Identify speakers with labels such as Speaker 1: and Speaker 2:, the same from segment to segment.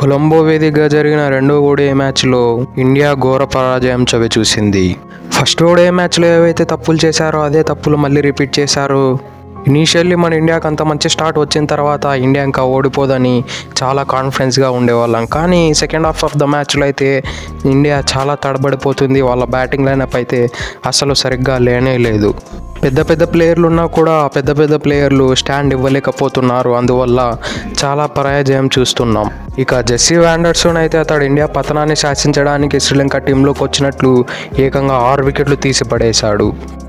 Speaker 1: కొలంబో వేదికగా జరిగిన రెండో ఓడిఐ మ్యాచ్లో ఇండియా ఘోర పరాజయం చవిచూసింది. ఫస్ట్ ఓడిఐ మ్యాచ్లో ఏవైతే తప్పులు చేశారో అదే తప్పులు మళ్ళీ రిపీట్ చేశారు. ఇనీషియల్లీ మన ఇండియాకి అంత మంచి స్టార్ట్ వచ్చిన తర్వాత ఇండియా ఇంకా ఓడిపోదని చాలా కాన్ఫిడెన్స్గా ఉండేవాళ్ళం. కానీ సెకండ్ హాఫ్ ఆఫ్ ద మ్యాచ్లో అయితే ఇండియా చాలా తడబడిపోతుంది. వాళ్ళ బ్యాటింగ్ లైనప్ అయితే అసలు సరిగ్గా లేనే లేదు. పెద్ద పెద్ద ప్లేయర్లు ఉన్నా కూడా పెద్ద పెద్ద ప్లేయర్లు స్టాండ్ ఇవ్వలేకపోతున్నారు. అందువల్ల చాలా పరాజయం చూస్తున్నాం. ఇక జెస్సీ ఆండర్సన్ అయితే అతడు ఇండియా పతనాన్ని శాసించడానికి శ్రీలంక టీంలోకి వచ్చినట్లు ఏకంగా 6 వికెట్లు తీసి పడేశాడు.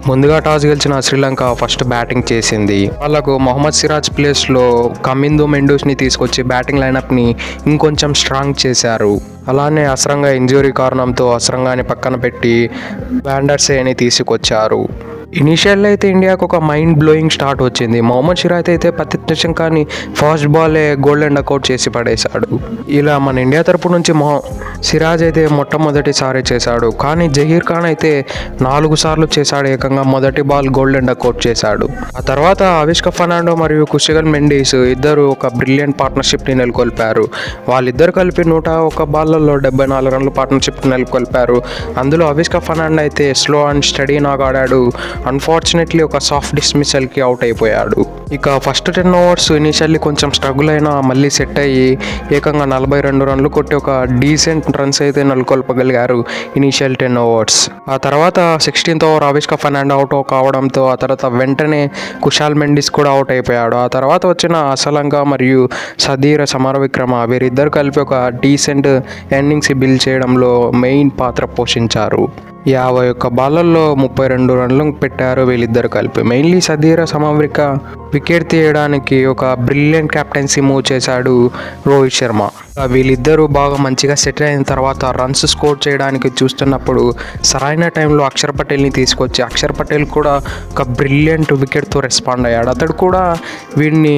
Speaker 1: ముందుగా టాస్ గెలిచిన శ్రీలంక ఫస్ట్ బ్యాటింగ్ చేసింది. వాళ్ళకు మొహమ్మద్ సిరాజ్ ప్లేస్లో కమిందో మెండూస్ని తీసుకొచ్చి బ్యాటింగ్ లైనప్ని ఇంకొంచెం స్ట్రాంగ్ చేశారు. అలానే అసరంగా ఇంజురీ కారణంతో అసరంగాని పక్కన పెట్టి వాండర్సేని తీసుకొచ్చారు. ఇనీషియల్ అయితే ఇండియాకు ఒక మైండ్ బ్లోయింగ్ స్టార్ట్ వచ్చింది. మొహమ్మద్ సిరాజ్ అయితే ప్రతి కానీ ఫాస్ట్ బాలే గోల్డెన్ డకౌట్ చేసి పడేశాడు. ఇలా మన ఇండియా తరపు నుంచి సిరాజ్ అయితే మొట్టమొదటిసారి చేశాడు. కానీ జహీర్ ఖాన్ అయితే 4 సార్లు చేశాడు. ఏకంగా మొదటి బాల్ గోల్డెన్ డకౌట్ చేశాడు. ఆ తర్వాత అవిష్కా ఫెర్నాండో మరియు కుషిగల్ మెండిస్ ఇద్దరు ఒక బ్రిలియంట్ పార్ట్నర్షిప్ని నెలకొల్పారు. వాళ్ళిద్దరు కలిపి 101 బాల్లలో 74 రన్లు పార్ట్నర్షిప్ నెలకొల్పారు. అందులో అవిష్కా ఫెర్నాండో అయితే స్లో అండ్ స్టడీ నాగ్ ఆడాడు. అన్ఫార్చునేట్లీ ఒక సాఫ్ట్ డిస్మిసల్కి అవుట్ అయిపోయాడు. ఇక ఫస్ట్ 10 ఓవర్స్ ఇనీషియల్లీ కొంచెం స్ట్రగుల్ అయినా మళ్ళీ సెట్ అయ్యి ఏకంగా 42 రన్లు కొట్టి ఒక డీసెంట్ రన్స్ అయితే నెలకొల్పగలిగారు ఇనీషియల్ 10 ఓవర్స్. ఆ తర్వాత 16th over Avishka Fernando out కావడంతో ఆ తర్వాత వెంటనే కుషాల్ మెండిస్ కూడా అవుట్ అయిపోయాడు. ఆ తర్వాత వచ్చిన అసలంగా మరియు సదీర సమరవిక్రమ వీరిద్దరు కలిపి ఒక డీసెంట్ ఇన్నింగ్స్ బిల్డ్ చేయడంలో మెయిన్ పాత్ర పోషించారు. 51 బాలల్లో 32 రన్లు పెట్టారు వీళ్ళిద్దరు కలిపి. మెయిన్లీ సదీర సమవిక వికెట్ తీయడానికి ఒక బ్రిలియంట్ క్యాప్టెన్సీ మూవ్ చేశాడు రోహిత్ శర్మ. వీళ్ళిద్దరూ బాగా మంచిగా సెటిల్ అయిన తర్వాత రన్స్ స్కోర్ చేయడానికి చూస్తున్నప్పుడు సరైన టైంలో అక్షర్ పటేల్ని తీసుకొచ్చి అక్షర్ పటేల్ కూడా ఒక బ్రిలియంట్ వికెట్తో రెస్పాండ్ అయ్యాడు. అతడు కూడా వీడిని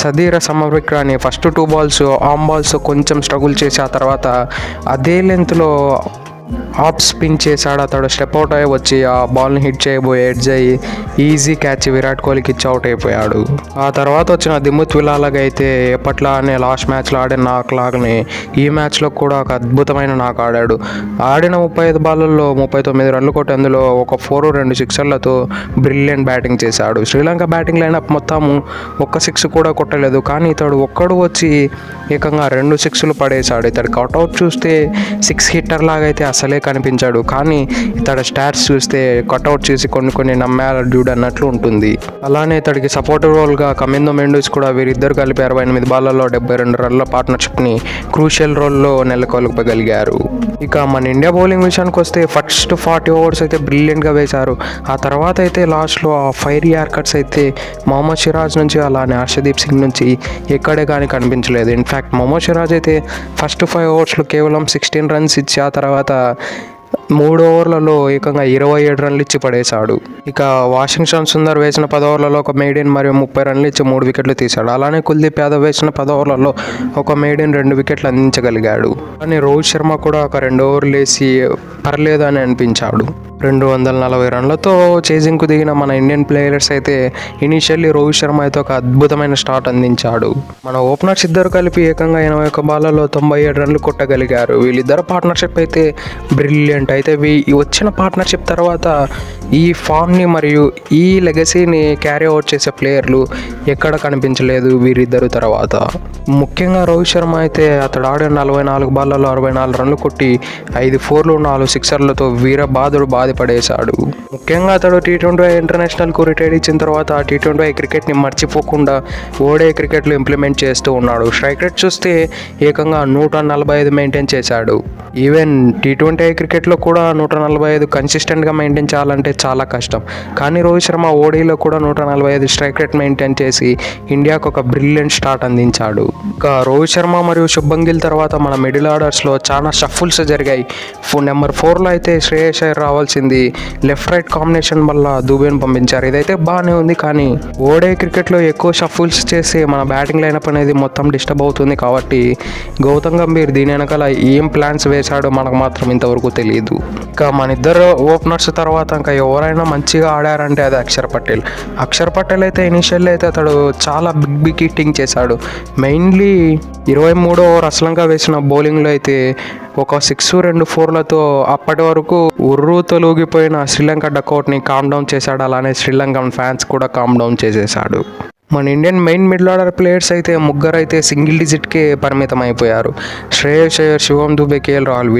Speaker 1: సదీర సమవిక్రాన్ని ఫస్ట్ 2 బాల్స్ ఆమ్ బాల్స్ కొంచెం స్ట్రగుల్ చేసి ఆ తర్వాత అదే లెంత్లో ఆఫ్ స్పిన్ చేశాడు. అతడు స్టెప్ అవుట్ అయ్యి వచ్చి ఆ బాల్ని హిట్ చేయబోయి ఎడ్జ్ అయ్యి ఈజీ క్యాచ్ విరాట్ కోహ్లీకి ఇచ్చి అవుట్ అయిపోయాడు. ఆ తర్వాత వచ్చిన దిముత్ విలాలగా అయితే ఎప్పట్లానే లాస్ట్ మ్యాచ్లో ఆడిన నాక్ లాగానే ఈ మ్యాచ్లో కూడా ఒక అద్భుతమైన నాక్ ఆడాడు. ఆడిన 35 బాల్లలో 39 రన్లు కొట్టి అందులో ఒక 4 2 సిక్సర్లతో బ్రిలియంట్ బ్యాటింగ్ చేశాడు. శ్రీలంక బ్యాటింగ్ లైనప్ మొత్తం ఒక్క 6 కూడా కొట్టలేదు. కానీ ఇతడు ఒక్కడు వచ్చి ఏకంగా 2 6లు పడేశాడు. ఇతడు కట్అవుట్ చూస్తే 6 హిట్టర్ లాగా అయితే అసలే కనిపించాడు. కానీ ఇతడు స్టాట్స్ చూస్తే కట్అవుట్ చేసి కొన్ని నమ్మాల డ్యూడ్ అన్నట్లు ఉంటుంది. అలానే ఇతడికి సపోర్టివ్ రోల్గా కమిందో మెండూస్ కూడా వీరిద్దరు కలిపి 68 బాల్లలో 72 రన్ల పార్ట్నర్షిప్ని క్రూషియల్ రోల్లో నెలకొల్పగలిగారు. ఇక మన ఇండియా బౌలింగ్ విషయానికి వస్తే ఫస్ట్ 40 ఓవర్స్ అయితే బ్రిలియంట్గా వేశారు. ఆ తర్వాత అయితే లాస్ట్లో ఆ ఫైర్ యార్కర్స్ అయితే మొహమ్మద్ సిరాజ్ నుంచి అలానే హర్షదీప్ సింగ్ నుంచి ఎక్కడే కానీ కనిపించలేదు. ఇన్ఫ్యాక్ట్ మొహమ్మద్ సిరాజ్ అయితే ఫస్ట్ 5 ఓవర్స్లో కేవలం 16 రన్స్ ఇచ్చి ఆ తర్వాత 3 ఓవర్లలో ఏకంగా 27 రన్లు ఇచ్చి పడేశాడు. ఇక వాషింగ్టన్ సుందర్ వేసిన 10 ఓవర్లలో ఒక మెయిడెన్ మరియు 30 రన్లు ఇచ్చి 3 వికెట్లు తీశాడు. అలానే కుల్దీప్ యాదవ్ వేసిన 10 ఓవర్లలో ఒక మెయిడెన్ 2 వికెట్లు అందించగలిగాడు. కానీ రోహిత్ శర్మ కూడా ఒక 2 ఓవర్లు వేసి పర్లేదు అని అనిపించాడు. 240 రన్లతో చేజింగ్కు దిగిన మన ఇండియన్ ప్లేయర్స్ అయితే ఇనీషియల్లీ రోహిత్ శర్మ అయితే ఒక అద్భుతమైన స్టార్ట్ అందించాడు. మన ఓపెనర్స్ ఇద్దరు కలిపి ఏకంగా 81 బాల్లలో 97 రన్లు కొట్టగలిగారు. వీళ్ళిద్దరు పార్ట్నర్షిప్ అయితే బ్రిలియంట్. అయితే వచ్చిన పార్ట్నర్షిప్ తర్వాత ఈ ఫామ్ని మరియు ఈ లెగసీని క్యారీ అవుట్ చేసే ప్లేయర్లు ఎక్కడ కనిపించలేదు వీరిద్దరు తర్వాత. ముఖ్యంగా రోహిత్ శర్మ అయితే అతడు ఆడిన 44 బాల్లలో 64 రన్లు కొట్టి 5 4లు 4 సిక్సర్లతో వీరబాదుడు బాధపడేశాడు. ముఖ్యంగా అతడు T20 ఇంటర్నేషనల్కు రిటైర్ ఇచ్చిన తర్వాత T20 క్రికెట్ని మర్చిపోకుండా ఓడే క్రికెట్లో ఇంప్లిమెంట్ చేస్తూ ఉన్నాడు. స్ట్రైక్ రేట్ చూస్తే ఏకంగా 145 మెయింటైన్ చేశాడు. ఈవెన్ T20 క్రికెట్లో కూడా 145 కన్సిస్టెంట్గా మెయింటైన్ చేయాలంటే చాలా కష్టం. కానీ రోహిత్ శర్మ ఓడీలో కూడా 145 స్ట్రైక్ రేట్ మెయింటైన్ చేసి ఇండియాకు ఒక బ్రిలియంట్ స్టార్ట్ అందించాడు. ఇక రోహిత్ శర్మ మరియు శుభ్మన్ గిల్ తర్వాత మన మిడిల్ ఆర్డర్స్లో చాలా షఫుల్స్ జరిగాయి. నెంబర్ 4లో అయితే శ్రేయస్ అయ్యర్ రావాల్సింది లెఫ్ట్ రైట్ కాంబినేషన్ వల్ల దూబేను పంపించారు. ఇదైతే బాగానే ఉంది. కానీ ఓడే క్రికెట్లో ఎక్కువ షఫుల్స్ చేసి మన బ్యాటింగ్ లైనప్ అనేది మొత్తం డిస్టర్బ్ అవుతుంది. కాబట్టి గౌతమ్ గంభీర్ దీని వెనకాల ఏం ప్లాన్స్ వేశాడో మనకు మాత్రం ఇంతవరకు తెలియదు. ఇక మన ఇద్దరు ఓపెనర్స్ తర్వాత ఇంకా ఎవరైనా మంచిగా ఆడారంటే అది అక్షర్ పటేల్ అయితే ఇనిషియల్లీ అయితే అతడు చాలా బిగ్ హిట్టింగ్ చేశాడు. మెయిన్లీ 23వ ఓవర్ అసలంగా వేసిన బౌలింగ్లో అయితే ఒక 6 2 4లతో అప్పటి వరకు ఉర్రు తొలగిపోయిన శ్రీలంక డకౌట్ని కామ్ డౌన్ చేశాడు. అలానే శ్రీలంకన్ ఫ్యాన్స్ కూడా కామ్ డౌన్ చేసేశాడు. మన Indian main middle order players అయితే ముగ్గురు అయితే సింగిల్ డిజిట్కే పరిమితం అయిపోయారు. శ్రేయస్ అయ్యర్, శివం దుబే, కేఎల్ రాహుల్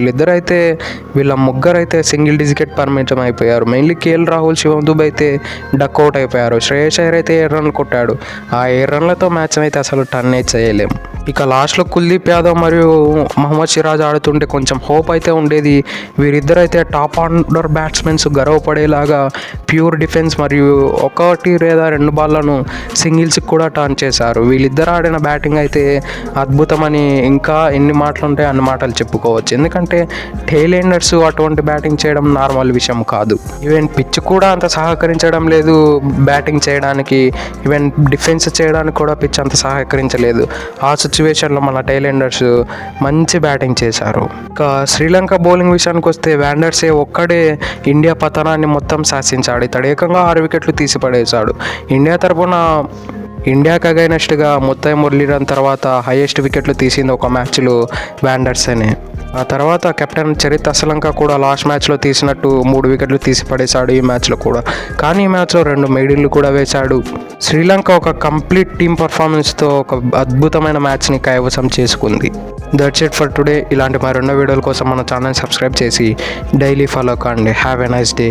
Speaker 1: వీళ్ళ ముగ్గురు అయితే సింగిల్ డిజిట్ పరిమితం అయిపోయారు. మెయిన్లీ కేఎల్ రాహుల్, శివం దుబే అయితే డక్అవుట్ అయిపోయారు. శ్రేయస్ అయ్యర్ అయితే 7 రన్లు కొట్టాడు. ఆ 7 రన్లతో మ్యాచ్ అయితే అసలు టర్న్ చేయలేం. ఇక లాస్ట్లో కుల్దీప్ యాదవ్ మరియు మహమ్మద్ సిరాజ్ ఆడుతుంటే కొంచెం హోప్ అయితే ఉండేది. వీరిద్దరు అయితే టాప్ ఆర్డర్ బ్యాట్స్మెన్స్ గర్వపడేలాగా ప్యూర్ డిఫెన్స్ మరియు 1 లేదా 2 బాల్లను సింగిల్స్కి కూడా టర్న్ చేశారు. వీళ్ళిద్దరు ఆడిన బ్యాటింగ్ అయితే అద్భుతమని ఇంకా ఎన్ని మాటలు ఉంటాయి అన్ని మాటలు చెప్పుకోవచ్చు. ఎందుకంటే టెయిల్ ఎండర్స్ అటువంటి బ్యాటింగ్ చేయడం నార్మల్ విషయం కాదు. ఈవెన్ పిచ్ కూడా అంత సహకరించడం లేదు బ్యాటింగ్ చేయడానికి. ఈవెన్ డిఫెన్స్ చేయడానికి కూడా పిచ్ అంత సహకరించలేదు. ఆ సిచ్యువేషన్లో మన టెయిల్ ఎండర్స్ మంచి బ్యాటింగ్ చేశారు. ఇక శ్రీలంక బౌలింగ్ విషయానికి వస్తే వ్యాండర్సే ఒక్కడే ఇండియా పతనాన్ని మొత్తం శాసించాడు. ఇతడు ఏకంగా 6 వికెట్లు తీసి పడేశాడు. ఇండియా తరపున ఇండియాకి అగైనెస్ట్గా ముత్తై మురళీధరన్ తర్వాత హైయెస్ట్ వికెట్లు తీసింది ఒక మ్యాచ్లో వ్యాండర్సేనే. ఆ తర్వాత కెప్టెన్ చరిత్ అసలంక కూడా లాస్ట్ మ్యాచ్లో తీసినట్టు 3 వికెట్లు తీసి పడేశాడు ఈ మ్యాచ్లో కూడా. కానీ ఈ మ్యాచ్లో 2 మెయిడిన్లు కూడా వేశాడు. శ్రీలంక ఒక కంప్లీట్ టీమ్ పర్ఫార్మెన్స్తో ఒక అద్భుతమైన మ్యాచ్ని కైవసం చేసుకుంది. That's it for today. ఇలాంటి మరెన్నో వీడియోల కోసం మన ఛానల్ సబ్స్క్రైబ్ చేసి డైలీ ఫాలో కండి. Have a nice day.